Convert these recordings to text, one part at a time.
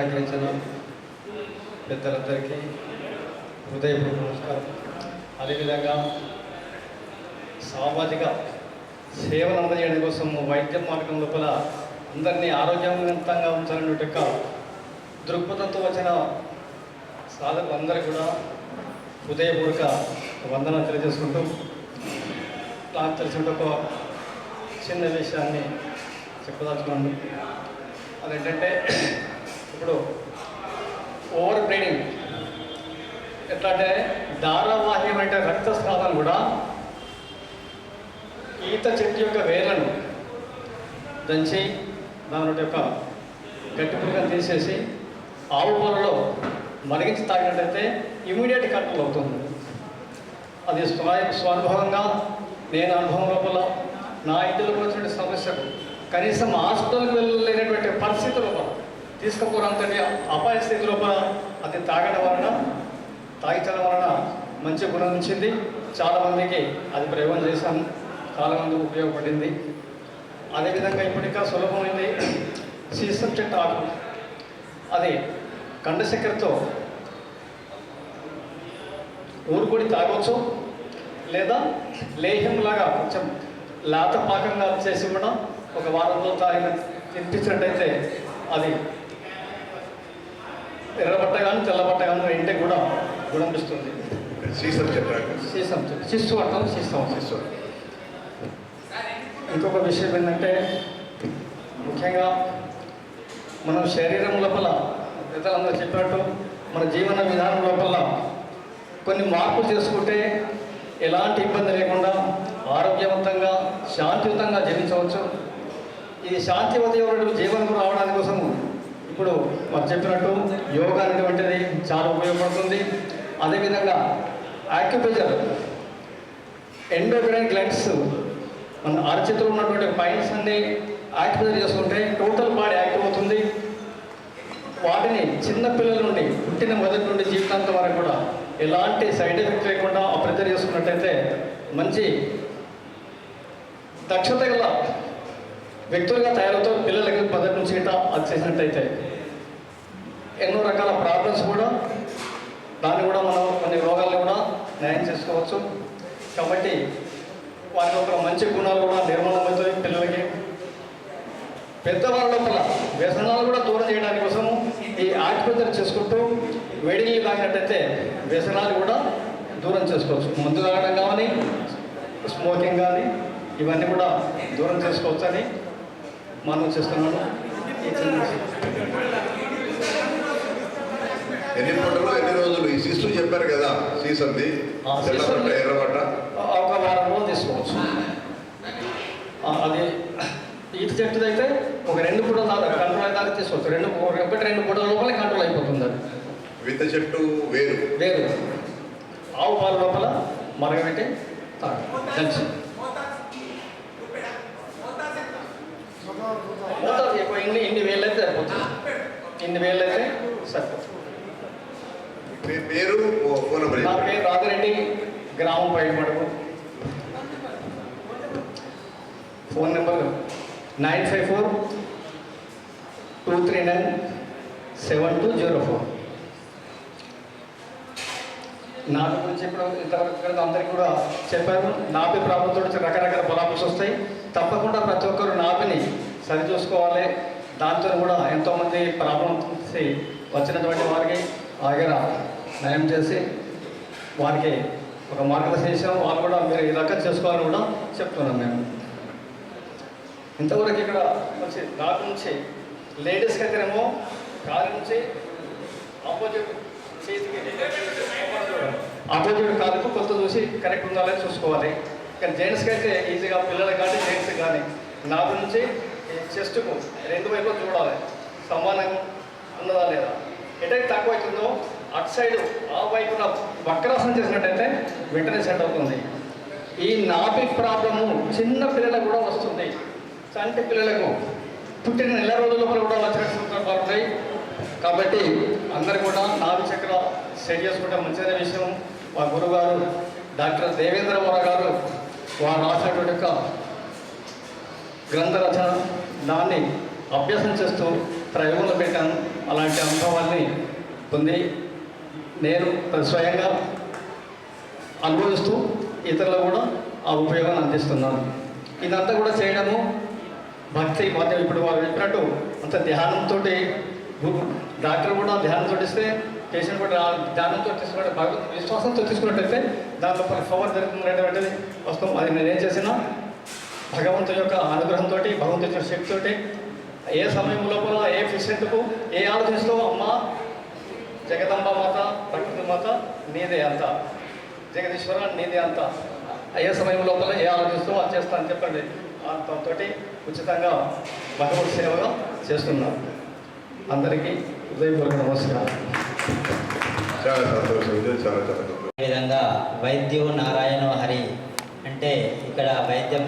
అలంకరించిన పెద్దలందరికీ హృదయపూర్వక నమస్కారం. అదేవిధంగా సామాజిక సేవలు అందజేయడం కోసం వైద్య మార్గం లోపల అందరినీ ఆరోగ్యవంతంగా ఉంచాలనే యొక్క దృక్పథంతో వచ్చిన సాధకులందరికీ కూడా హృదయపూర్వక వందన తెలియజేసుకుంటూ నాకు తెలిసిన ఒక చిన్న విషయాన్ని చెప్పదలుచుకున్నాను. అదేంటంటే ఇప్పుడు ఓవర్ బ్లీడింగ్ ఎట్లా అంటే ధారావాహ్యమైన రక్తస్రావం కూడా ఈత చెట్టు యొక్క వేర్లను దంచి దాని యొక్క గట్టి పురుగును తీసేసి ఆవు పాలలో మరిగించి తాగినట్టయితే ఇమీడియట్ కంట్రోల్ అవుతుంది. అది స్వానుభవంగా నేను అనుభవం లోపల నా ఇంటిలోకి వచ్చిన సమస్యకు కనీసం హాస్పిటల్కి వెళ్ళలేనటువంటి పరిస్థితి లోపల తీసుకుపోరంతటి అపాయ స్థితి లోపల అది తాగడం వలన తాగించడం వలన మంచి గుణం ఇచ్చింది. చాలామందికి అది ప్రయోగం చేశాను, చాలామందికి ఉపయోగపడింది. అదేవిధంగా ఇప్పటికా సులభమైంది సీసం చెట్టు ఆకు, అది కండ చక్కెరతో ఊరుకొని తాగవచ్చు, లేదా లేహ్యంలాగా కొంచెం లేత పాకంగా చేసి కూడా ఒక వారంలో తినిపించినట్టయితే అది ఎర్రబట్ట కానీ తెల్లబట్ట కానీ ఇంటికి కూడా గుణమిస్తుంది. సీసం చెప్పారు, సీసం శిస్తు అంటాం, శిస్తు. ఇంకొక విషయం ఏంటంటే ముఖ్యంగా మనం శరీరం లోపల పెద్దలందరూ చెప్పినట్టు మన జీవన విధానం లోపల కొన్ని మార్పులు చేసుకుంటే ఎలాంటి ఇబ్బంది లేకుండా ఆరోగ్యవంతంగా శాంతియుతంగా జీవించవచ్చు. ఈ శాంతియుతమైన జీవనం రావడానికి కోసం ఇప్పుడు మనం చెప్పినట్టు యోగా అనేటువంటిది చాలా ఉపయోగపడుతుంది. అదేవిధంగా యాక్యుప్రెషర్, ఎండోక్రైన్ గ్లాండ్స్ మన అరచేతిలో ఉన్నటువంటి పైన్స్ అన్ని యాక్టివేట్ చేసుకుంటే టోటల్ బాడీ యాక్టివ్ అవుతుంది. వాటిని చిన్నపిల్లల నుండి పుట్టిన మొదటి నుండి జీవితాంతం వరకు కూడా ఎలాంటి సైడ్ ఎఫెక్ట్ లేకుండా ప్రిపేర్ చేసుకున్నట్టయితే మంచి దక్షత గల వ్యక్తులుగా తయారవుతూ పిల్లలకి మొదటి నుంచి అది చేసినట్టయితే ఎన్నో రకాల ప్రాబ్లమ్స్ కూడా దాన్ని కూడా మనం కొన్ని రోగాలను కూడా న్యాయం చేసుకోవచ్చు. కాబట్టి వారి యొక్క మంచి గుణాలు కూడా నిర్మాణం అవుతాయి. పిల్లలకి పెద్దవాళ్ళ లోపల వ్యసనాలు కూడా దూరం చేయడానికి కోసము ఈ ఆక్యుప్రెషర్ చేసుకుంటూ వేడి నీళ్ళు తాగినట్టయితే వ్యసనాలు కూడా దూరం చేసుకోవచ్చు. మందు తాగడం కానీ స్మోకింగ్ కానీ ఇవన్నీ కూడా దూరం చేసుకోవచ్చు అని మనం చేస్తున్నాను. ఈ చిన్న ఎన్ని పూటలు ఎన్ని రోజులు ఈ శిస్తు చెప్పారు కదా, సీసంది ఎర్రబట్ట ఒక వారం రోజులు తీసుకోవచ్చు. అది ఈత చెట్టుది అయితే ఒక 2 పూటల దాకా కంట్రోల్ అయ్యేదాకా తీసుకోవచ్చు. 2 పూటల లోపల కంట్రోల్ అయిపోతుంది. అది విత్త చెట్టు వేరు ఆవు పాలు లోపల మరగబెట్టి దంచి మోతాదు ఎక్కువ ఇన్ని వేలు అయితే సరిపోతుంది. ఇన్ని వేలు అయితే సరిపోతుంది. పేరు నా పేరు రాజరెడ్డి, గ్రామం పైడిమడుగు. Phone number 9542397204. నాపి గురించి ఇప్పుడు ఇంతవరకు అందరికీ కూడా చెప్పారు. నాపి ప్రాబ్లంతో రకరకాల ప్రాబ్లమ్స్ వస్తాయి. తప్పకుండా ప్రతి ఒక్కరు నాపిని సరి చూసుకోవాలి. దాంతో కూడా ఎంతోమంది ప్రాబ్లమ్స్ వచ్చినటువంటి వారికి ఆగర నయం చేసి వారికి ఒక మార్గదర్శనం వాళ్ళు కూడా మీరు ఈ రకం చేసుకోవాలని కూడా చెప్తున్నాం మేము. ఇంతవరకు ఇక్కడ వచ్చి దాటి నుంచి లేడీస్కి అయితేనేమో కాలు నుంచి ఆపోజిట్ చేతికి ఆపోజిట్ కాలుకు కొత్త చూసి కరెక్ట్ ఉండాలని చూసుకోవాలి. కానీ జెంట్స్కి అయితే ఈజీగా పిల్లలకు కానీ జెంట్స్కి కానీ నాలుగు నుంచి చెస్ట్కు 2 వైపులు చూడాలి, సమానంగా ఉన్నదా లేదా. ఎటైతే తక్కువ అవుతుందో అటు సైడ్ ఆ వైపున వక్రాసనం చేసినట్టయితే వెంటనే సెట్ అవుతుంది. ఈ నాభి ప్రాబ్లము చిన్న పిల్లలకు కూడా వస్తుంది. చంటి పిల్లలకు పుట్టిన నెల రోజుల లోపల కూడా వచ్చినట్టు సందర్భాలు ఉంటాయి. కాబట్టి అందరు కూడా నాభి చక్ర సెట్ చేసుకుంటే మంచిదనే విషయం మా గురుగారు డాక్టర్ దేవేంద్ర వర గారు వారు రాసినటువంటి యొక్క గ్రంథ రచన దాన్ని అభ్యాసం చేస్తూ ప్రయోగంలో పెట్టాను. అలాంటి పొంది నేను స్వయంగా అనుభవిస్తూ ఇతరులకు కూడా ఆ ఉపయోగాన్ని అందిస్తున్నాను. ఇదంతా కూడా చేయడము భక్తి మధ్య ఇప్పుడు వారు చెప్పినట్టు అంత ధ్యానంతో డాక్టర్ కూడా ధ్యానంతో ఇస్తే పేషెంట్ కూడా ధ్యానంతో తీసుకుంటే భగవత్ విశ్వాసంతో తీసుకున్నట్టయితే దాంట్లో పవర్ జరుగుతున్నటువంటిది వస్తాం. అది నేనేం చేసినా భగవంతుని యొక్క అనుగ్రహంతో భగవంతుని యొక్క శక్తితోటి ఏ సమయం లోపల ఏ పేషెంట్కు ఏ ఆలోచిస్తూ అమ్మ జగదంబ మాత ప్రకృతి మాత నీదే అంత, జగదీశ్వర నీదే అంత, ఏ సమయం లోపల ఏ ఆలోచిస్తూ అది చేస్తా అని చెప్పండి. దాంతో ఉచితంగా భగవత్ సేవగా చేస్తున్నారు. అందరికీ హృదయపూర్వక నమస్కారం. చాలా సంతోషం. చాలా సంతోషం. ఈ విధంగా వైద్యో నారాయణో హరి అంటే ఇక్కడ వైద్యం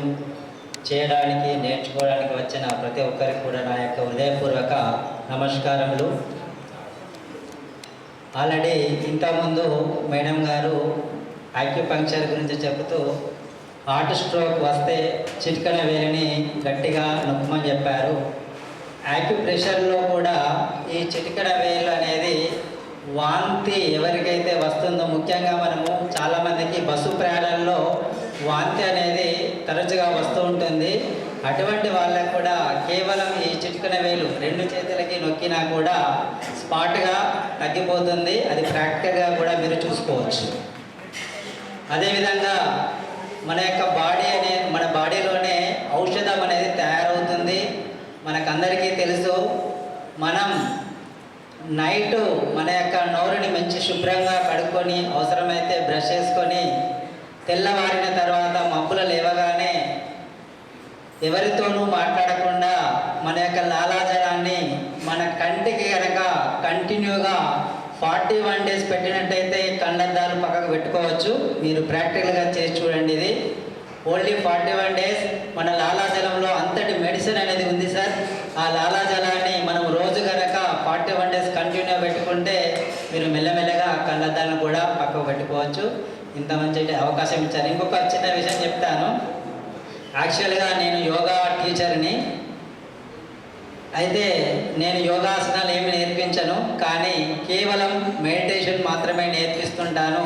చేయడానికి నేర్చుకోవడానికి వచ్చిన ప్రతి ఒక్కరికి కూడా నా యొక్క హృదయపూర్వక నమస్కారములు. ఆల్రెడీ ఇంతకుముందు మేడం గారు యాక్యుపంక్చర్ గురించి చెబుతూ హార్ట్ స్ట్రోక్ వస్తే చిటికన వేలిని గట్టిగా నొక్కమని చెప్పారు. యాక్యుప్రెషర్లో కూడా ఈ చిటికన వేలు అనేది వాంతి ఎవరికైతే వస్తుందో, ముఖ్యంగా మనము చాలామందికి బస్సు ప్రయాణంలో వాంతి అనేది తరచుగా వస్తూ ఉంటుంది. అటువంటి వాళ్ళకు కూడా కేవలం ఈ చిటికన వేలు 2 చేతులకి నొక్కినా కూడా స్పాట్గా తగ్గిపోతుంది. అది ప్రాక్టికల్గా కూడా మీరు చూసుకోవచ్చు. అదేవిధంగా మన యొక్క మన బాడీలోనే ఔషధం అనేది తయారవుతుంది. మనకందరికీ తెలుసు, మనం నైటు మన యొక్క నోరుని మంచి శుభ్రంగా కడుక్కొని అవసరమైతే బ్రష్ చేసుకొని తెల్లవారిన తర్వాత మబ్బులు లేవగానే ఎవరితోనూ మాట్లాడకుండా మన యొక్క లాలాజలాన్ని మన కంటికి కనుక కంటిన్యూగా 41 డేస్ పెట్టినట్టయితే కళ్ళద్దాలు పక్కకు పెట్టుకోవచ్చు. మీరు ప్రాక్టికల్గా చేసి చూడండి. ఇది ఓన్లీ 41 డేస్. మన లాలాజలంలో అంతటి మెడిసిన్ అనేది ఉంది సార్. ఆ లాలాజలాన్ని మనం రోజు కనుక 41 డేస్ కంటిన్యూ పెట్టుకుంటే మీరు మెల్లమెల్లగా కళ్ళద్దాలను కూడా పక్కకు పెట్టుకోవచ్చు. ఇంత మంచి అవకాశం ఇచ్చారు. ఇంకొక చిన్న విషయం చెప్తాను. యాక్చువల్గా నేను యోగా టీచర్ని. అయితే నేను యోగాసనాలు ఏమి నేర్పించను, కానీ కేవలం మెడిటేషన్ మాత్రమే నేర్పిస్తుంటాను.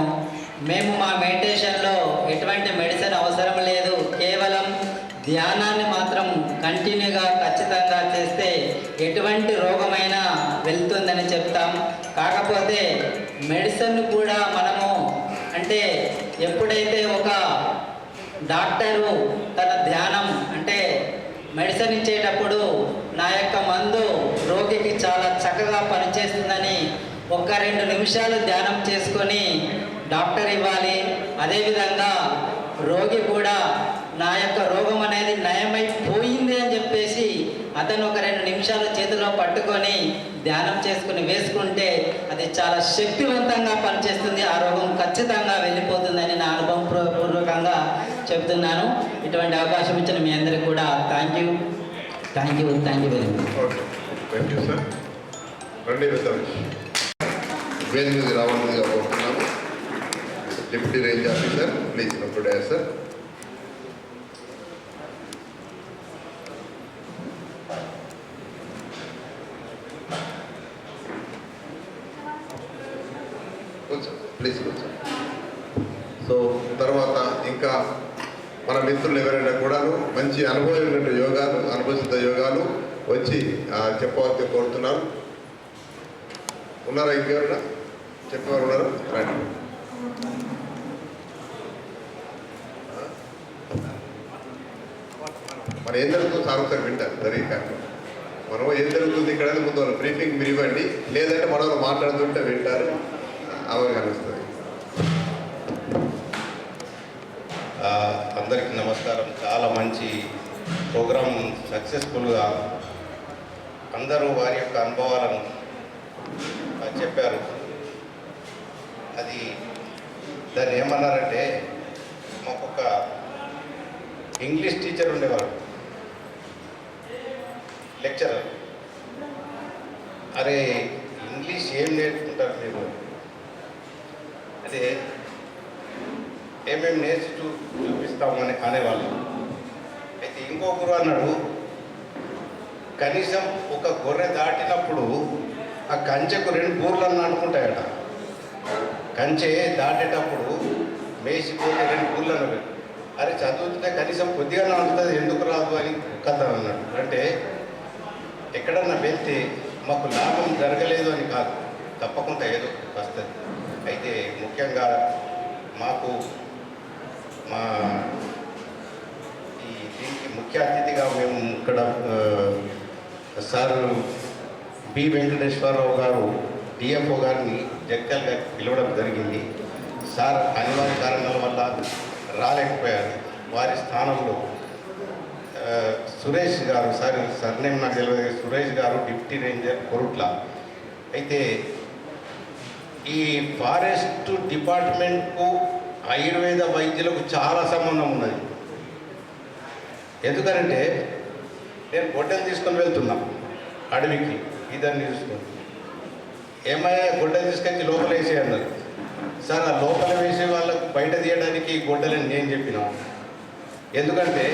మేము మా మెడిటేషన్లో ఎటువంటి మెడిసిన్ అవసరం లేదు. కేవలం ధ్యానాన్ని మాత్రం కంటిన్యూగా ఖచ్చితంగా చేస్తే ఎటువంటి రోగమైనా వెళ్తుందని చెప్తాం. కాకపోతే మెడిసిన్ కూడా మనము అంటే ఎప్పుడైతే ఒక డాక్టరు తన ధ్యానం అంటే మెడిసిన్ ఇచ్చేటప్పుడు నా యొక్క మందు రోగికి చాలా చక్కగా పనిచేస్తుందని 1-2 నిమిషాలు ధ్యానం చేసుకొని డాక్టర్ ఇవ్వాలి. అదేవిధంగా రోగి కూడా నా యొక్క రోగం అనేది నయమైపోయింది అని చెప్పేసి అతను 1-2 నిమిషాలు చేతిలో పట్టుకొని ధ్యానం చేసుకుని వేసుకుంటే అది చాలా శక్తివంతంగా పనిచేస్తుంది. ఆ రోగం ఖచ్చితంగా వెళ్ళిపోతుందని నా అనుభవం పూర్వకంగా చెప్తున్నాను. ఇటువంటి అవకాశం ఇచ్చిన మీ అందరికీ కూడా thank you very much. Thank you sir. రండి వేదిక మీద రావాల్సిందిగా కోరుతున్నాము. Deputy range officer please note sir. Please కూర్చో. సో తర్వాత ఇంకా మన మిత్రులు ఎవరైనా కూడా మంచి అనుభవమైనటువంటి యోగాలు, అనుభవిస్తున్న యోగాలు వచ్చి చెప్పవలసి కోరుతున్నారు. ఉన్నారా? ఇంకెవరైనా చెప్పేవారు ఉన్నారు? రండి. మనం ఏం జరుగుతుందో సార్ ఒకసారి వింటారు జరిగే మనం ఏం జరుగుతుంది ఇక్కడ ముందు వాళ్ళు బ్రీఫింగ్ మీరు ఇవ్వండి, లేదంటే మనం మాట్లాడుతుంటే వింటారు, అవగాహన వస్తుంది. అందరికీ నమస్కారం. చాలా మంచి ప్రోగ్రాం, సక్సెస్ఫుల్గా అందరూ వారి యొక్క అనుభవాలను చెప్పారు. అది దాన్ని ఏమన్నారంటే, మాకొక ఇంగ్లీష్ టీచర్ ఉండేవారు, లెక్చరర్. అరే ఇంగ్లీష్ ఏం నేర్చుకుంటారు మీరు, అదే ఏమేమి నేర్చి చూపిస్తామని అనేవాళ్ళు. అయితే ఇంకో గురువు అన్నాడు, కనీసం ఒక గొర్రె దాటినప్పుడు ఆ కంచెకు 2 బూర్లను అనుకుంటాయట. కంచె దాటేటప్పుడు మేసిపోతే 2 బూర్లను పెట్టి, అరే చదువుతుంటే కనీసం కొద్దిగా ఉంటుంది ఎందుకు రాదు అని కథ అన్నాడు. అంటే ఎక్కడన్నా వెళ్తే మాకు లాభం జరగలేదు అని కాదు, తప్పకుండా ఏదో వస్తుంది. అయితే ముఖ్యంగా మాకు మా దీనికి ముఖ్య అతిథిగా మేము ఇక్కడ సార్ బి వెంకటేశ్వరరావు గారు డిఎఫ్ఓ గారిని జగ్త్యాల గారికి పిలవడం జరిగింది. సార్ అనివార్య కారణాల వల్ల రాలేకపోయారు. వారి స్థానంలో సురేష్ గారు, సార్ సర్నేమ్ నాకు తెలియదు, సురేష్ గారు డిప్యూటీ రేంజర్ కొరుట్ల. అయితే ఈ ఫారెస్ట్ డిపార్ట్మెంట్కు ఆయుర్వేద వైద్యులకు చాలా సంబంధం ఉన్నది. ఎందుకంటే నేను గొడ్డలు తీసుకొని వెళ్తున్నా అడవికి, ఇద్దరిని చూసుకొని, ఏమయ్యా గొడ్డలు తీసుకొచ్చి లోపల వేసే అన్నారు. సార్ ఆ లోపల వేసే వాళ్ళకు బయట తీయడానికి గొడ్డలని నేను చెప్పినా. ఎందుకంటే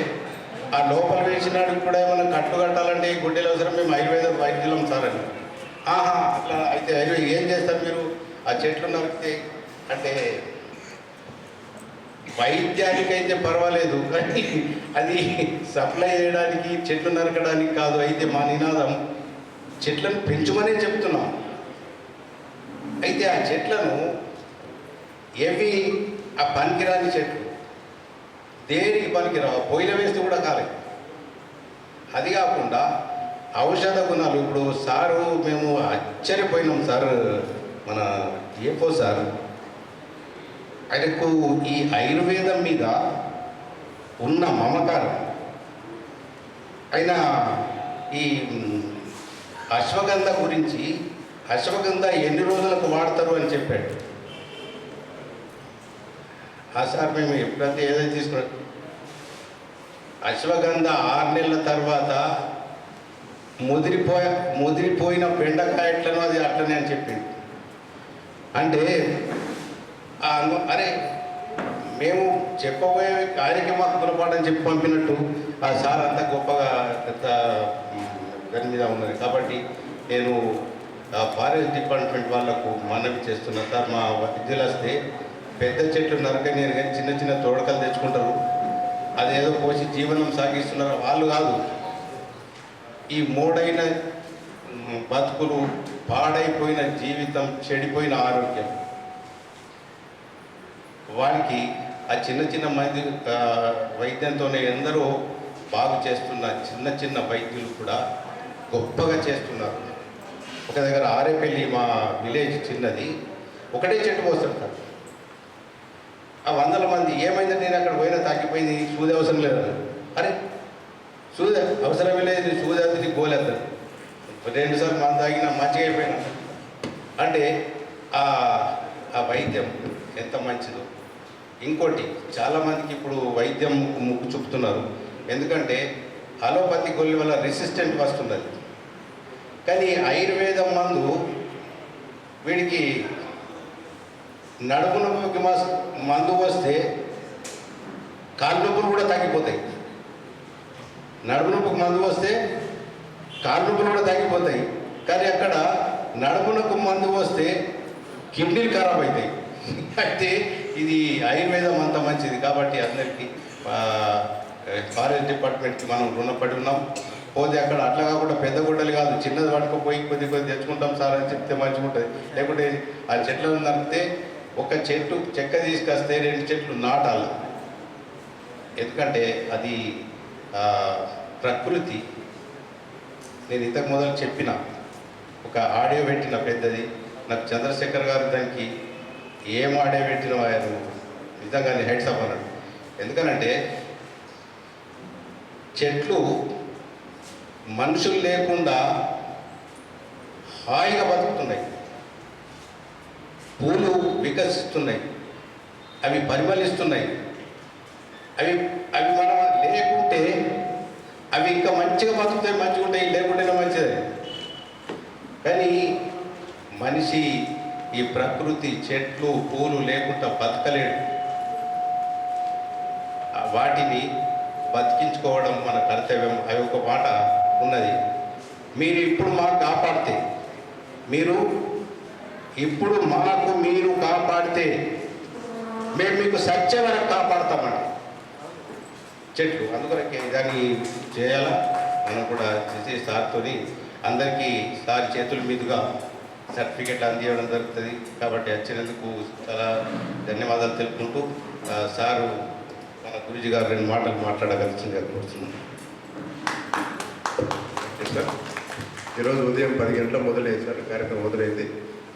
ఆ లోపల వేసినాడికి కూడా ఏమైనా కట్టు కట్టాలంటే ఈ గొడ్డలు అవసరం, మేము ఆయుర్వేద వైద్యులం సార్ అని. అట్లా అయితే ఏం చేస్తారు మీరు ఆ చెట్లు నరికితే అంటే వైద్యానికైతే పర్వాలేదు, కానీ అది సప్లై చేయడానికి చెట్లు నరకడానికి కాదు. అయితే మా నినాదం చెట్లను పెంచుమనే చెప్తున్నాం. అయితే ఆ చెట్లను ఏవి ఆ పనికిరాని చెట్లు దేనికి పనికిరావు, పొయ్యిల వేస్తే కూడా కాలేదు. అది కాకుండా ఔషధ గుణాలు, ఇప్పుడు సారు మేము ఆశ్చర్యపోయినాం సార్, మన ఏపో సార్ ఆయనకు ఈ ఆయుర్వేదం మీద ఉన్న మమకారం. ఆయన ఈ అశ్వగంధ గురించి, అశ్వగంధ ఎన్ని రోజులకు వాడతారు అని చెప్పాడు. సార్ మేము ఎప్పుడైతే ఏదైతే తీసుకున్నాం, అశ్వగంధ 6 నెలల తర్వాత ముదిరిపోయిన బెండకాయ ఎట్లనో అది అట్లనే అని చెప్పింది. అంటే అరే మేము చెప్పబోయే ఆయనకి మాకు గుణపాఠం చెప్పి పంపినట్టు ఆ సార్ అంత గొప్పగా దాని మీద ఉన్నది. కాబట్టి నేను ఫారెస్ట్ డిపార్ట్మెంట్ వాళ్ళకు మనవి చేస్తున్నా, సార్ మా విద్యులు వస్తే పెద్ద చెట్లు నరకనేరు కానీ చిన్న చిన్న తోడకలు తెచ్చుకుంటారు, అదేదో పోసి జీవనం సాగిస్తున్నారు. వాళ్ళు కాదు, ఈ మోడైన బతుకులు, పాడైపోయిన జీవితం, చెడిపోయిన ఆరోగ్యం, వారికి ఆ చిన్న చిన్న మంది వైద్యంతోనే ఎందరో బాగు చేస్తున్న చిన్న చిన్న వైద్యులు కూడా గొప్పగా చేస్తున్నారు. ఒక దగ్గర ఆరేపల్లి మా విలేజ్ చిన్నది, ఒకటే చెట్టు పోస్తారు సార్. ఆ 100 మంది ఏమైందంటే నేను అక్కడ పోయినా తగ్గిపోయింది, సూది అవసరం లేదు. అరే సూది అవసరమే లేదు, సూది అది గోలేద్దాం 2 సార్లు మంది తాగినా మంచిగా అయిపోయినా. అంటే ఆ వైద్యం ఎంత మంచిదో. ఇంకోటి, చాలామందికి ఇప్పుడు వైద్యం ముగ్గు చూపుతున్నారు, ఎందుకంటే అలోపతి గొల్లి వల్ల రెసిస్టెంట్ వస్తున్నది. కానీ ఆయుర్వేదం మందు వీడికి నడుము నొప్పికి మందు వస్తే కాళ్ళు నొప్పులు కూడా తగ్గిపోతాయి. నడుము నొప్పికి మందు వస్తే కాళ్ళు నొప్పులు కూడా తగ్గిపోతాయి. కానీ అక్కడ నడుమునకు మందు వస్తే కిడ్నీలు ఖరాబ్ అవుతాయి. అయితే ఇది ఆయుర్వేదం అంత మంచిది. కాబట్టి అందరికీ ఫారెస్ట్ డిపార్ట్మెంట్కి మనం రుణపడి ఉన్నాం. పోతే అక్కడ అట్లా కాకుండా పెద్ద గుడ్డలు కాదు, చిన్నది పట్టుకుపోయి కొద్ది తెచ్చుకుంటాం సార్ అని చెప్తే మంచిగా ఉంటుంది. లేకుంటే ఆ చెట్లను నరికితే ఒక చెట్టు చెక్క తీసుకొస్తే 2 చెట్లు నాటాలి. ఎందుకంటే అది ప్రకృతి. నేను ఇంతకు మొదలు చెప్పిన ఒక ఆడియో పెట్టిన పెద్దది, నాకు చంద్రశేఖర్ గారు దానికి ఏం ఆడియో పెట్టిన ఆయన నిజంగా హెడ్స్ అప్ అన్నాడు. ఎందుకనంటే చెట్లు మనుషులు లేకుండా హాయిగా బతుకుతున్నాయి, పూలు వికసిస్తున్నాయి, అవి పరిమళిస్తున్నాయి. అవి మనం లేకుంటే అవి ఇంకా మంచిగా బతుకుతాయి, మంచిగా ఉంటాయి, లేకుంటేనే మంచిది. కానీ మనిషి ఈ ప్రకృతి, చెట్లు, పూలు లేకుండా బతకలేడు. వాటిని బతికించుకోవడం మన కర్తవ్యం. అవి ఒక మాట ఉన్నది, మీరు ఇప్పుడు మాకు కాపాడితే మీరు ఇప్పుడు మాకు మీరు కాపాడితే మేము మీకు సత్య వరకు కాపాడుతామండి చెట్లు. అందుకొరకే దాన్ని చేయాలా మనం కూడా చేసే సార్తో అందరికీ సార్ చేతుల మీదుగా సర్టిఫికెట్ అందించడం జరుగుతుంది. కాబట్టి వచ్చినందుకు చాలా ధన్యవాదాలు తెలుపుకుంటూ సారు మన గురుజీ గారు 2 మాటలు మాట్లాడగలిసిందిగా కోరుతున్నాను. సార్ ఈరోజు ఉదయం 10 గంటల మొదలైంది సార్, కార్యక్రమం మొదలైంది.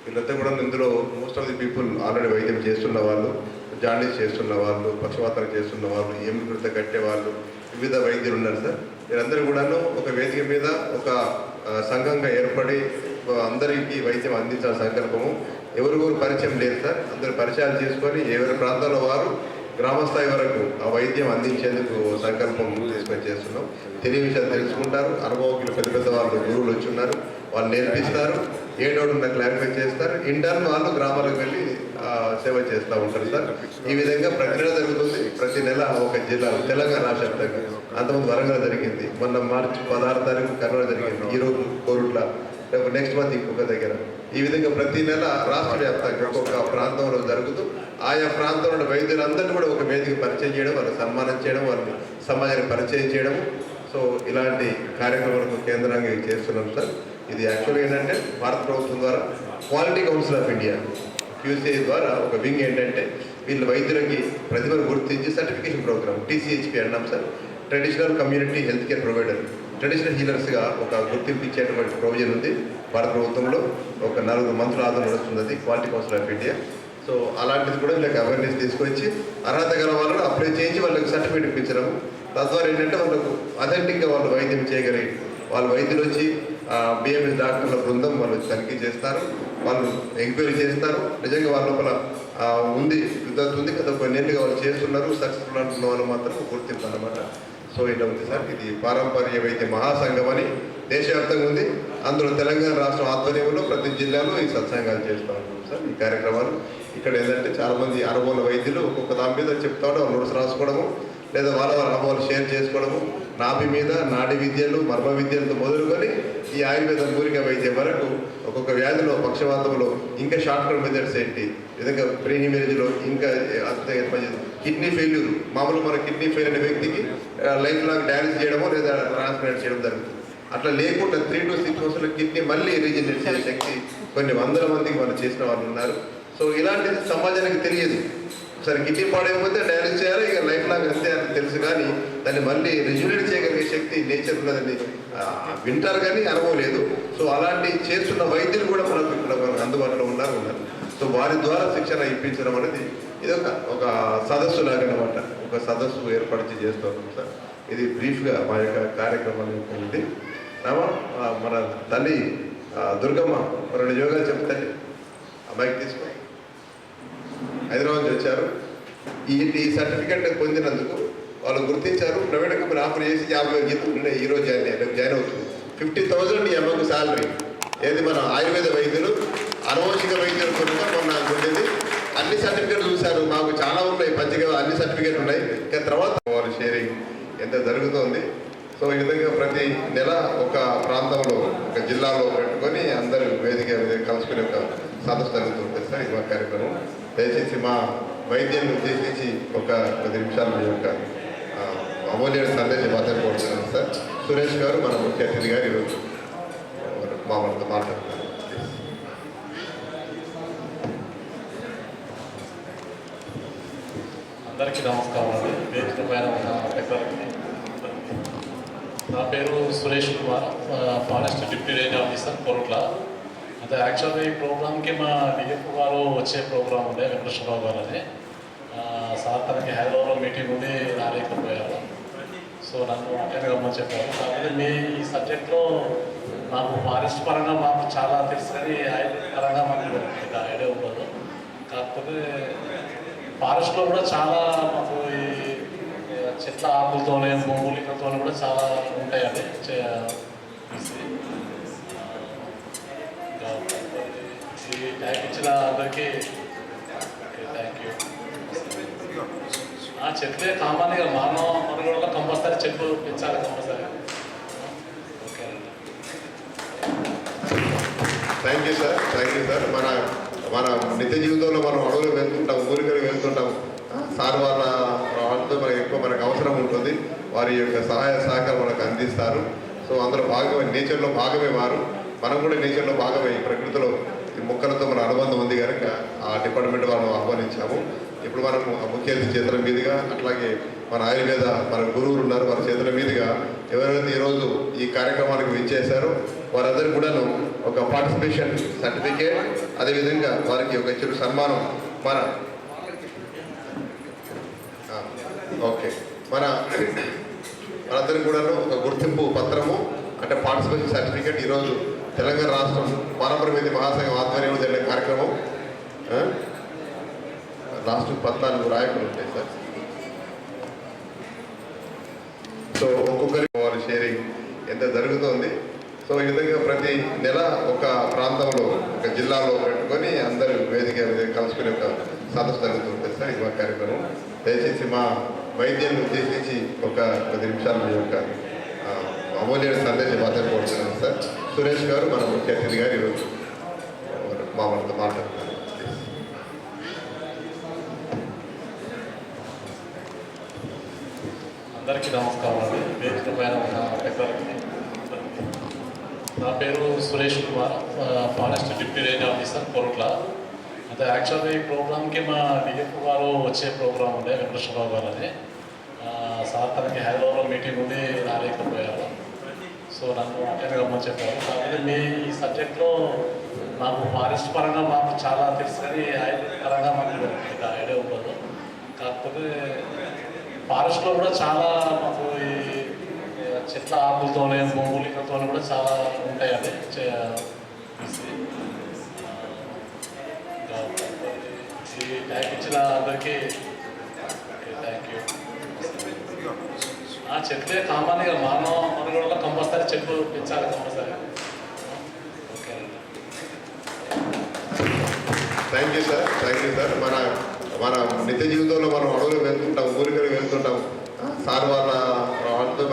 వీళ్ళంతా కూడా ఇందులో most of the people already వైద్యం చేస్తున్న వాళ్ళు, జాండీస్ చేస్తున్న వాళ్ళు, పక్షవాతం చేస్తున్న వాళ్ళు, ఎముకృత కట్టే వాళ్ళు, వివిధ వైద్యులు ఉన్నారు సార్. వీరందరూ కూడాను ఒక వేదిక మీద ఒక సంఘంగా ఏర్పడి అందరికీ వైద్యం అందించాల్సిన సంకల్పము. ఎవరికొరు పరిచయం లేదు సార్. అందరూ పరిచయాలు చేసుకొని ఎవరి ప్రాంతాల్లో వారు గ్రామస్థాయి వరకు ఆ వైద్యం అందించేందుకు సంకల్పం తీసుకొని చేస్తున్నాం. తెలియ విషయాలు తెలుసుకుంటారు. అనుభవకులు పెద్ద పెద్ద వాళ్ళు గురువులు వచ్చి ఉన్నారు, వాళ్ళు నేర్పిస్తారు, ఏ డౌట్ ఉన్నా క్లారిఫై చేస్తారు. ఇంటర్న్ వాళ్ళు గ్రామాలకు వెళ్ళి సేవ చేస్తూ ఉంటారు సార్. ఈ విధంగా ప్రతి నెల జరుగుతుంది. ప్రతి నెల ఒక జిల్లా, తెలంగాణ రాష్ట్రంగా అంతకుముందు వరంగల్ జరిగింది, మొన్న మార్చి 16 తారీఖు కర్నూలు జరిగింది, ఈరోజు కోరుట్ల, నెక్స్ట్ మంత్ ఇంకొక దగ్గర. ఈ విధంగా ప్రతి నెల రాష్ట్ర వ్యాప్తంగా ఒక్కొక్క ప్రాంతంలో జరుగుతూ ఆయా ప్రాంతంలో వైద్యులందరినీ కూడా ఒక వేదిక పరిచయం చేయడం, వాళ్ళని సన్మానం చేయడం, వాళ్ళని సమాజానికి పరిచయం చేయడం. సో ఇలాంటి కార్యక్రమాలకు కేంద్రంగా చేస్తున్నాం సార్. ఇది యాక్చువల్గా ఏంటంటే భారత ప్రభుత్వం ద్వారా quality council of India QCI ద్వారా ఒక వింగ్ ఏంటంటే వీళ్ళ వైద్యులకి ప్రతిభను గుర్తించి సర్టిఫికేషన్ ప్రోగ్రామ్ TCHP అన్నాం sir. Traditional community health care provider, traditional హీలర్స్గా ఒక గుర్తింపు ఇచ్చేటువంటి ప్రొవిజన్ ఉంది భారత ప్రభుత్వంలో. ఒక 4 మంత్రుల ఆధారం నడుస్తుంది అది quality council of India. So అలాంటిది కూడా వీళ్ళకి అవేర్నెస్ తీసుకొచ్చి అర్హత గల వాళ్ళని అప్లై చేయించి వాళ్ళకి సర్టిఫికేట్ ఇప్పించడం. తద్వారా ఏంటంటే వాళ్ళకు అథెంటిక్గా వాళ్ళు వైద్యం చేయగలిగి వాళ్ళ వైద్యులు వచ్చి BMS డాక్టర్ల బృందం వాళ్ళు తనిఖీ చేస్తారు, వాళ్ళు ఎంక్వైరీ చేస్తారు. నిజంగా వాళ్ళ లోపల ఉంది కదా, కొన్నేళ్ళుగా వాళ్ళు చేస్తున్నారు, సక్సెస్ఫుల్ అంటున్న వాళ్ళు మాత్రం గుర్తింపు అన్నమాట. సో ఇలా ఉంది సార్. ఇది పారంపర్య వైద్య మహాసంఘం అని దేశవ్యాప్తంగా ఉంది. అందులో తెలంగాణ రాష్ట్రం ఆధ్వర్యంలో ప్రతి జిల్లాలో ఈ సత్సంగాలు చేస్తూ ఉంటాం సార్. ఈ కార్యక్రమాలు ఇక్కడ ఏంటంటే చాలామంది అనుభవ వైద్యులు ఒక్కొక్క దాని మీద చెప్తాడు, నోట్స్ రాసుకోవడము, లేదా వాళ్ళ అనుభవాలు షేర్ చేసుకోవడము, నాభి మీద నాడి విద్యలు, మర్మ విద్యలతో మొదలుకొని ఈ ఆయుర్వేద మూలిక వైద్యం వరకు ఒక్కొక్క వ్యాధిలో, పక్షవాతంలో ఇంకా షార్ట్ టర్మ్ మెథడ్స్ ఏంటి, విధంగా బ్రెయిన్ ఇమేజ్లో ఇంకా అంతే కిడ్నీ ఫెయిల్యూర్, మామూలు మన కిడ్నీ ఫెయిల్ అనే వ్యక్తికి లైఫ్ లాంగ్ డయాలిసిస్ చేయడమో లేదా ట్రాన్స్ప్లాంట్ చేయడం జరుగుతుంది. అట్లా లేకుండా 3 to 6 months కిడ్నీ మళ్ళీ రీజనరేట్ చేసే శక్తి కొన్ని వందల మందికి మనం చేసిన వాళ్ళు ఉన్నారు. సో ఇలాంటిది సమాజానికి తెలియదు. సరే కిడ్నీ పాడైపోతే డయాలిసిస్ చేయాలి, ఇక లైఫ్ లాంగ్ అంతే అని తెలుసు, కానీ దాన్ని మళ్ళీ రిజ్యునేట్ చేయగలిగే శక్తి నేచర్ ఉన్నదని వింటారు కానీ అనుభవం లేదు. సో అలాంటి చేస్తున్న వైద్యులు కూడా మనకు ఇక్కడ అందుబాటులో ఉన్నారు. సో వారి ద్వారా శిక్షణ ఇప్పించడం అనేది ఇది ఒక సదస్సు లాగా అనమాట. ఒక సదస్సు ఏర్పరిచి చేస్తున్నాం సార్. ఇది బ్రీఫ్గా మా యొక్క కార్యక్రమం ఉంది. మన తల్లి దుర్గమ్మ 2 యోగాలు చెప్తాయి. అమ్మాయికి తీసుకో, హైదరాబాద్ నుంచి వచ్చారు. ఈ సర్టిఫికెట్ పొందినందుకు వాళ్ళు గుర్తించారు. ప్రైవేట్ కంపెనీ ఆఫర్ చేసి 50,000 జీతం ఉండే ఈరోజు జాయిన్ అవుతుంది. 50,000 ఈ అమ్మకు శాలరీ. ఏది మన ఆయుర్వేద వైద్యులు, అనువంశిక వైద్యులు కూడా మొన్న ఉండేది. అన్ని సర్టిఫికెట్లు చూశారు, మాకు చాలా ఉన్నాయి, పంచగా అన్ని సర్టిఫికెట్లు ఉన్నాయి. ఇంకా తర్వాత వాళ్ళు షేరింగ్ ఎంత జరుగుతుంది. సో ఈ విధంగా ప్రతి నెల ఒక ప్రాంతంలో, ఒక జిల్లాలో పెట్టుకొని అందరూ వేదిక కలుసుకునే ఒక సదస్సు జరుగుతుంటుంది సార్. ఇది మా కార్యక్రమం. దయచేసి మా వైద్యాన్ని ఉద్దేశించి ఒక 10 నిమిషాలు మీ యొక్క అమూల్యమైన సందేశం మాట్లాడుకుంటున్నాను సార్. సురేష్ గారు మన ముఖ్య అతిథి గారు ఈరోజు మనతో మాట్లాడుతున్నారు. అందరికీ నమస్కారం అండి. వేదిక పైన ఉన్న పెద్దలకి. నా పేరు Suresh Kumar, forest deputy range officer Korutla. అంటే యాక్చువల్గా ఈ ప్రోగ్రామ్కి మా డిఎఫ్ గారు వచ్చే ప్రోగ్రామ్ ఉండే, వెంకటేశ్వరరావు గారు అని. సార్ తనకి హైదరాబాద్లో మీటింగ్ ఉండి రాలేకపోయారు. సో నన్ను అటెండ్ కమ్మని చెప్పారు. కాకపోతే మీ ఈ సబ్జెక్ట్లో నాకు ఫారెస్ట్ పరంగా మాకు చాలా తెలుసు, కానీ ఆయుర్వేద పరంగా మాకు పెద్ద ఐడియా ఉండదు. కాకపోతే ఫారెస్ట్లో కూడా చాలా మాకు ఈ చెట్ల ఆకులతోనే, మూలికలతో కూడా చాలా ఉంటాయండి. ఈ ట్యాగ్ ఇచ్చిన అందరికీ థ్యాంక్ యూ. చెట్లే కామన్గా మానవ మనుగడలో కంపల్సరీ చెట్లు పెంచాలి, కంపల్సరీ. ఓకే అండి. Thank you sir. మన నిత్య జీవితంలో మనం అడవులు వెళ్తుంటాం, ఊరికలు వెళ్తుంటాం. సార్ వాళ్ళతో మనకు అవసరం ఉంటుంది. వారి యొక్క సహాయ సహకారం మనకు అందిస్తారు. సో అందులో భాగమే, నేచర్లో భాగమే వారు. మనం కూడా నేచర్లో భాగమే. ఈ ప్రకృతిలో ఈ మొక్కలతో మన అనుబంధం ఉంది కనుక ఆ డిపార్ట్మెంట్ వాళ్ళని ఆహ్వానించాము. ఇప్పుడు మనం ముఖ్య అతిథి చేతుల మీదుగా, అట్లాగే మన ఆయుర్వేద మన గురువులు ఉన్నారు, వారి చేతుల మీదుగా ఎవరైతే ఈరోజు ఈ కార్యక్రమానికి విచ్చేశారో వారందరికీ కూడాను ఒక పార్టిసిపేషన్ సర్టిఫికేట్, అదేవిధంగా వారికి ఒక చిరు సన్మానం మనందరికీ కూడాను ఒక గుర్తింపు పత్రము అంటే పార్టిసిపేషన్ సర్టిఫికేట్ ఈరోజు తెలంగాణ రాష్ట్రం పారంపర్యవేది మహాసంఘం ఆధ్వర్యంలో జరిగిన కార్యక్రమం. రాష్ట్రం 14 రాయకులు ఉంటాయి సార్. సో ఒక్కొక్కరికి వారి షేరింగ్ ఎంత జరుగుతుంది. సో ఈ విధంగా ప్రతి నెల ఒక ప్రాంతంలో ఒక జిల్లాలో పెట్టుకొని అందరూ వేదిక కలుసుకునే ఒక సదస్సు జరుగుతుంటుంది సార్. ఇది మా కార్యక్రమం. దయచేసి మా వైద్యాన్ని ఉద్దేశించి ఒక 10 నిమిషాలు మీ యొక్క అమూల్యమైన సందేశం మాట్లాడుకుంటున్నాను సార్. సురేష్ గారు మన ముఖ్య అతిథి గారు ఈరోజు మనతో మాట్లాడుతున్నారు. అందరికీ నమస్కారం అండి. వేదిక పైన ఉన్న పెద్దలకి. నా పేరు Suresh Kumar, forest deputy range officer Korutla. అంటే యాక్చువల్గా ఈ ప్రోగ్రామ్కి మా డిఎఫ్ గారు వచ్చే ప్రోగ్రామ్ ఉండే వెంకటేశ్వరరావు గారు అని. సార్ తనకి హైదరాబాద్లో మీటింగ్ ఉండి రాలేకపోయారు. సో నన్ను అటెండ్ కమ్మని చెప్పారు. కాకపోతే మీ ఈ సబ్జెక్ట్లో నాకు ఫారెస్ట్ పరంగా మాకు చాలా తెలుసు, కానీ ఆయుర్వేద పరంగా మాకు ఐడియా ఉండదు. కాకపోతే ఫారెస్ట్లో కూడా చాలా మాకు ఈ చెట్ల ఆకులతోనే మూలికలతో కూడా చాలా ఉంటాయండి. ఈ ట్యాక్ ఇచ్చిన అందరికీ థ్యాంక్ యూ. చెట్లే కామన్గా మానవ మనుగడలో కంపల్సరీ చెట్లు పెంచాలి కంపల్సరీ. ఓకే అండి. Thank you sir. మన నిత్య జీవితంలో మనం అడవులు వెళ్తుంటాం, ఊరికలు వెళ్తుంటాం. సార్ వాళ్ళతో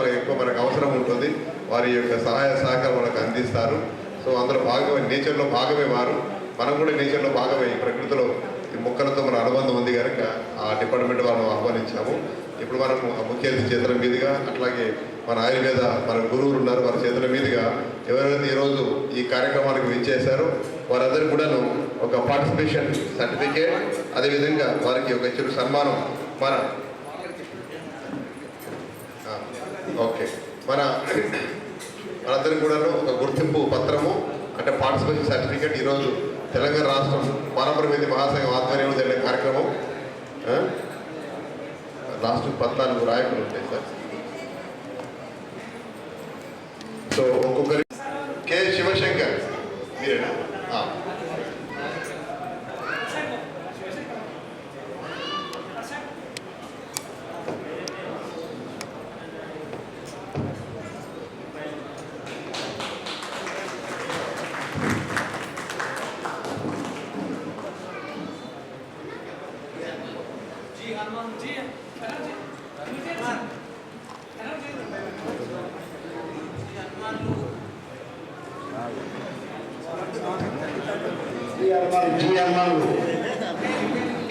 మనకు అవసరం ఉంటుంది. వారి యొక్క సహాయ సహకారం మనకు అందిస్తారు. సో అందులో భాగమే, నేచర్లో భాగమే వారు. మనం కూడా నేచర్లో భాగమే. ఈ ప్రకృతిలో ఈ మొక్కలతో మన అనుబంధం ఉంది కనుక ఆ డిపార్ట్మెంట్ వాళ్ళని ఆహ్వానించాము. ఇప్పుడు మనం ముఖ్య అతిథి చేతుల మీదుగా, అట్లాగే మన ఆయుర్వేద మన గురువులు ఉన్నారు, వారి చేతుల మీదుగా ఎవరైతే ఈరోజు ఈ కార్యక్రమానికి విచ్చేశారో వారందరికీ కూడాను ఒక పార్టిసిపేషన్ సర్టిఫికేట్, అదేవిధంగా వారికి ఒక చిరు సన్మానం మనందరికీ కూడాను ఒక గుర్తింపు పత్రము అంటే పార్టిసిపేషన్ సర్టిఫికేట్ ఈరోజు తెలంగాణ రాష్ట్రం పారంపర్యవేది మహాసంఘం ఆధ్వర్యంలో జరిగిన కార్యక్రమం. రాష్ట్రం 14 రాయకులు ఉంటాయి సార్. సో ఒక్కొక్కరి కె శివశంకర్ మీరేనా?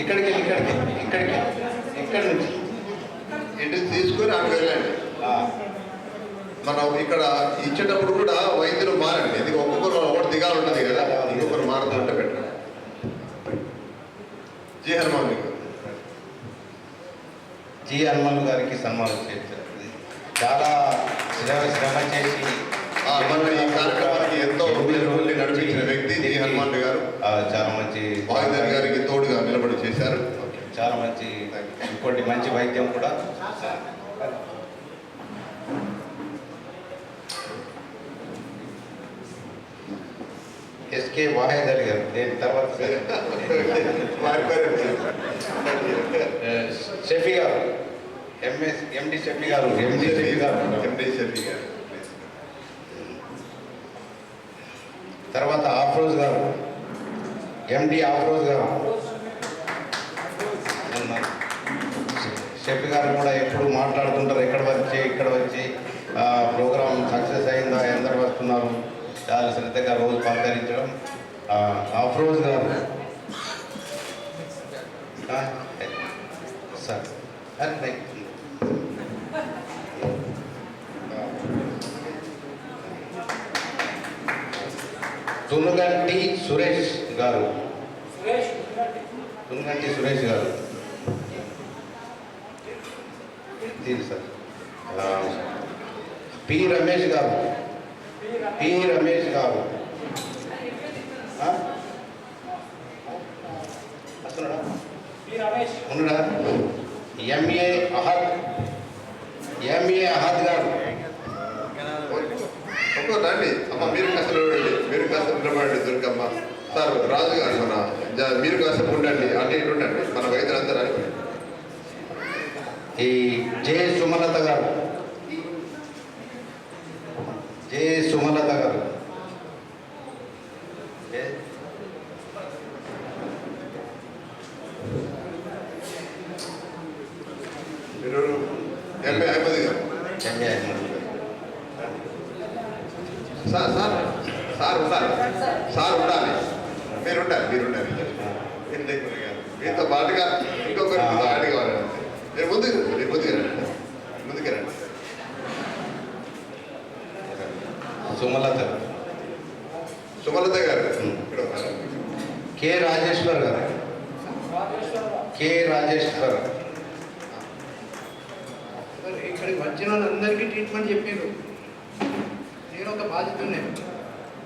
ఇక్కడి నుంచి ఇంటికి తీసుకొని అక్కడ వెళ్ళండి. మనం ఇక్కడ ఇచ్చేటప్పుడు కూడా వైద్యులు మారండి. ఎందుకు ఒకటి దిగాలు ఉంటుంది కదా, ఇంకొకరు మారుతుంటే పెట్టండి. జి హనుమాన్ గారికి సన్మానం చేశారు. చాలా శ్రమ చేసి ఈ కార్యక్రమానికి ఎంతో నడిపించిన వ్యక్తి జి హనుమాన్ గారు. చాలా మంచి వాయుదేవి గారికి తోడుగా నిలబడి చేశారు. చాలా మంచి ఇంకోటి మంచి వైద్యం కూడా. ఎస్కే వాహేదర్ గారు. దేని తర్వాత షఫీ గారు, ఎండి షఫీ గారు. తర్వాత ఆఫ్రోజ్ గారు, ఎండి ఆఫ్రోజ్ గారు. షఫీ గారు కూడా ఎప్పుడు మాట్లాడుతుంటారు, ఇక్కడ వచ్చి ప్రోగ్రామ్ సక్సెస్ అయిందా, ఎందరు వస్తున్నారు, చాలా శ్రద్ధగా రోజు పలకరించడం. అఫ్రోజ్ గారు సార్ అరే తునుగంటి సురేష్ గారు తునుగంటి సురేష్ గారు ఇది సార్ పి రమేష్ గారు పి రమేష్ గారు ఉన్నాడా ఎంఏ అహద్ గారు రండి అమ్మ, మీరు కాస్త నిలబడండి, మీరు కాస్త నిలబడండి దుర్గమ్మ. సార్ రాజు గారు మీరు కాస్త ఉండండి, అటు ఇటు ఉండండి, మన వైద్యులందరూ అని. ఈ జే సుమలత గారు మీరు ఎంఏ అహ్మద్ గారు. సార్ సార్ సార్ ఉండాలి, సార్ ఉండాలి, మీరు ఉండాలి. మీతో పాటుగా ఇంకొకరు యాడ్ కావాలంటే మీరు ముందుకు రండి. సుమలత గారు ఇక్కడ ఉన్నారు. కె రాజేశ్వర్ ఇక్కడికి వచ్చిన వాళ్ళందరికీ ట్రీట్మెంట్ చెప్పారు. నేను ఒక బాధితున్నే,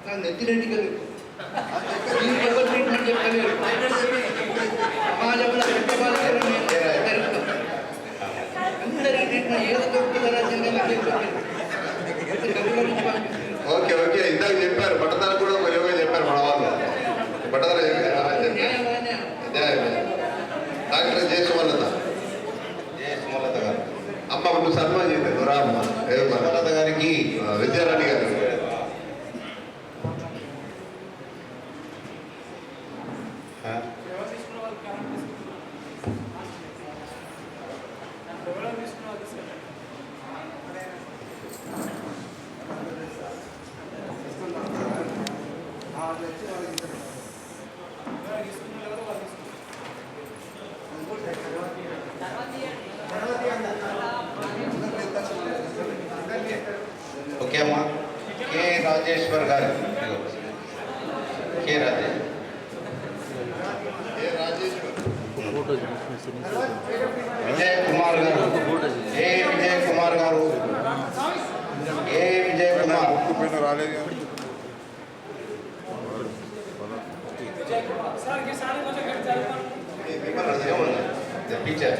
నాకు నెత్తిరెంటికలు దీనికి ఎవరు ట్రీట్మెంట్ చెప్పలేరు. సమాజంలో పెద్ద బాధితులు అందరికీ ట్రీట్మెంట్ ఏదో దొరుకుతుందా ఓకే ఇందాక చెప్పారు, బట్టతల కూడా ఒక యోగా చెప్పారు మన వాళ్ళు. బట్టతల డాక్టర్ జే సుమలత గారు అమ్మ నువ్వు సన్మానం చేయలేదు రామ్మ. సుమలత గారికి విద్యారాణి గారు ఓకే అమ్మా. కె రాజేశ్వర్ గారు విజయ్ కుమార్ గారు టీచర్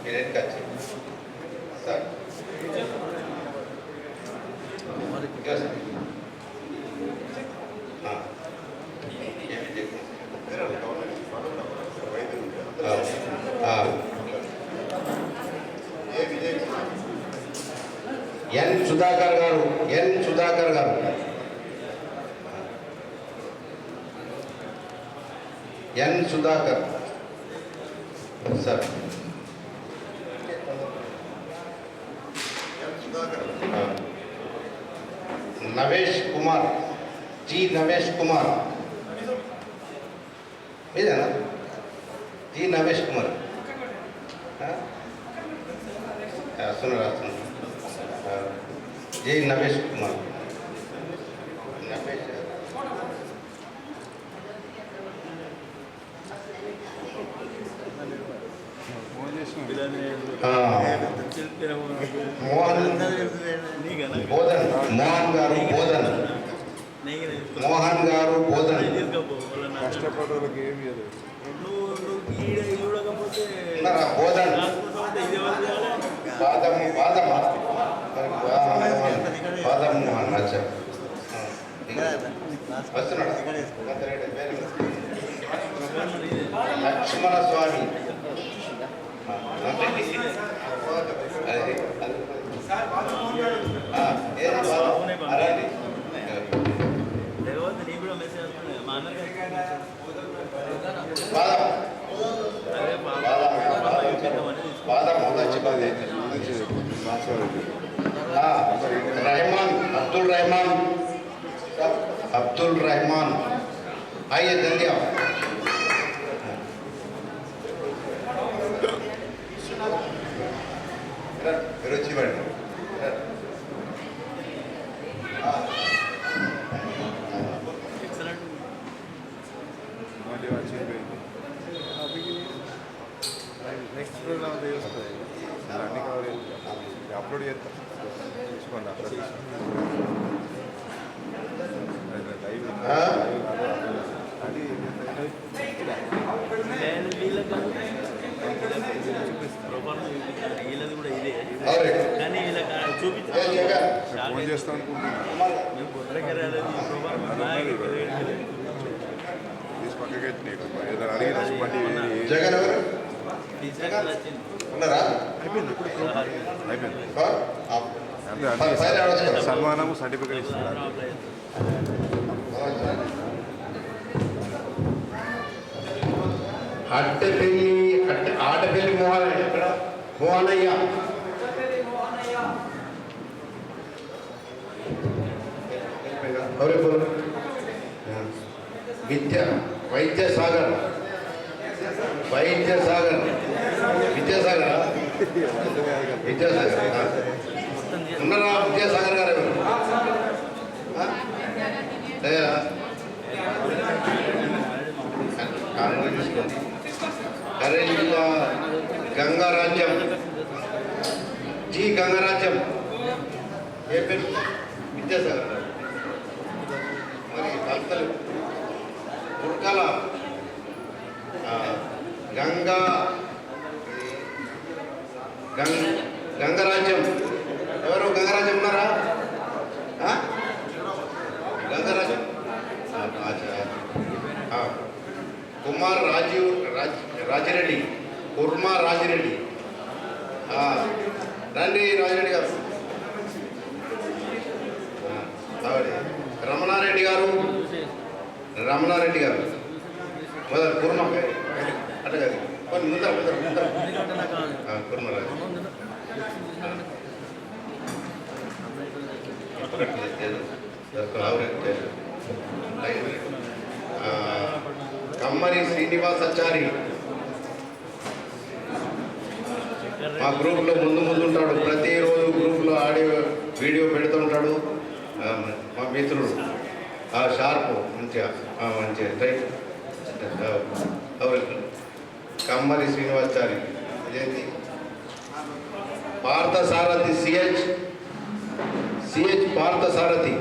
మీరు ఎక్కచ్చు సార్. ఎన్ సుధాకర్ గారు సార్. నవేష్ కుమార్ ఇదేనా జీ నవేష్ కుమార్ రాస్తున్నా జీ నవేష్ కుమార్ మోహన్ గారు బోధన్ కష్టపడేవాళ్ళకి ఏమి బోధన్ బాదం మోహన్ అచ్చా వస్తున్నాడు. లక్ష్మణ స్వామి रहमान अब्दुल रहमान अब्दुल रहमान, आइए जल्दी आओ। रुचि बड़ी మళ్ళీ వచ్చింది నెక్స్ట్ ప్రోగ్రామ్ తెలుస్తుంది అన్ని కవర్ అప్లోడ్ చేస్తాం చూసుకోండి అప్లోడ్ అది వీళ్ళది కూడా ఇదే और కానీ వీళ్ళ చూపించాలి ఫోన్ చేస్తాం అనుకుంటున్నాను మేము బొడ్రకి రాలేదు ఈ ప్రోగ్రామ్ తీసి పక్కకి ఎత్తినాయి ఏదైనా అడిగి రెస్పాండ్ जगन ఎవరు ఉన్నారా అయిపోయింది అయిపోయింది और आप అంటే అంటే సన్మానము సర్టిఫికేట్ ఇస్తున్నారు అట్టెపల్లి ఆటపల్లి మోహనయ్య ఇక్కడ మోహనయ్య ఎవరు बोलो వైద్యసాగర్ విద్యాసాగర్ ఉన్నారా విద్యాసాగర్ గారు ఎవరు లేరా? కారణం చూసుకోండి కరేంద్ర గంగారాజ్యం జీ గంగారాజ్యం ఏ పేరు విద్యాసాగర్ గారు. మరి భక్తులు ఉడకల గంగరాజ్యం ఎవరు గంగరాజ్యం ఉన్నారా గంగరాజ్యం కుమార్ రాజిరెడ్డి కుర్మా రాజిరెడ్డి రండి రాజిరెడ్డి గారు రమణారెడ్డి గారు మొదలు కుర్మా అట్లా కాదు కొన్ని ముందర కుర్మరాజు కమ్మరి శ్రీనివాసాచారి మా గ్రూప్లో ముందు ఉంటాడు, ప్రతిరోజు గ్రూప్లో ఆడియో వీడియో పెడుతూ ఉంటాడు. మా మిత్రుడు షార్ప్ మంచిగా రైట్ కమ్మరి శ్రీనివాసాచారి. ఇదేంటి పార్థసారథి సిహెచ్ పార్థసారథి